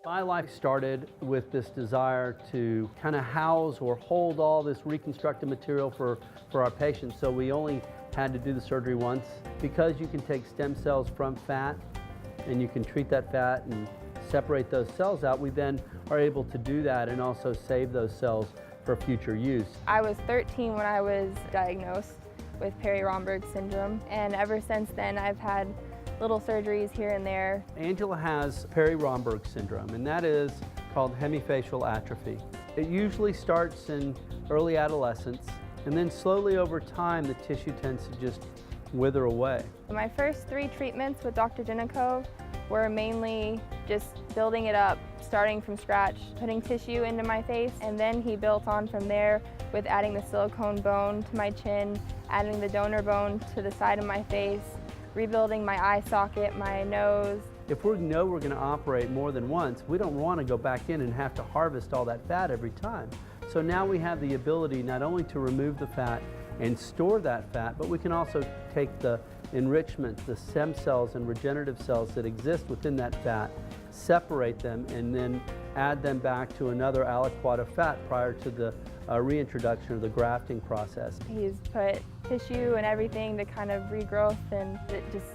BioLife started with this desire to kind of house or hold all this reconstructive material for our patients, so we only had to do the surgery once. Because you can take stem cells from fat and you can treat that fat and separate those cells out, we then are able to do that and also save those cells for future use. I was 13 when I was diagnosed with Perry-Romberg syndrome, and ever since then I've had little surgeries here and there. Angela has Perry-Romberg syndrome, and that is called hemifacial atrophy. It usually starts in early adolescence, and then slowly over time the tissue tends to just wither away. My first 3 treatments with Dr. Genecov were mainly just building it up, starting from scratch, putting tissue into my face, and then he built on from there with adding the silicone bone to my chin, adding the donor bone to the side of my face, rebuilding my eye socket, my nose. If we know we're going to operate more than once, we don't want to go back in and have to harvest all that fat every time. So now we have the ability not only to remove the fat and store that fat, but we can also take the enrichment, the stem cells and regenerative cells that exist within that fat, separate them, and then add them back to another aliquot of fat prior to the reintroduction or the grafting process. He's put tissue and everything to kind of regrowth, and it just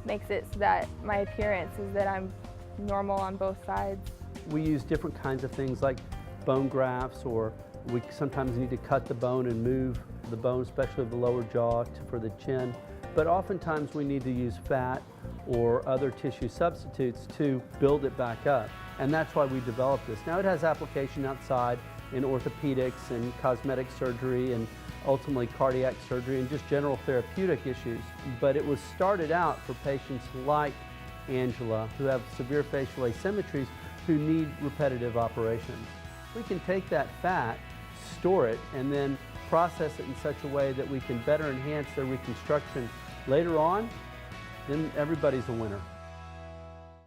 makes it so that my appearance is that I'm normal on both sides. We use different kinds of things like bone grafts, or we sometimes need to cut the bone and move the bone, especially the lower jaw for the chin. But oftentimes we need to use fat or other tissue substitutes to build it back up. And that's why we developed this. Now it has application outside in orthopedics and cosmetic surgery and ultimately cardiac surgery and just general therapeutic issues. But it was started out for patients like Angela who have severe facial asymmetries who need repetitive operations. We can take that fat, store it, and then process it in such a way that we can better enhance their reconstruction later on, then everybody's a winner.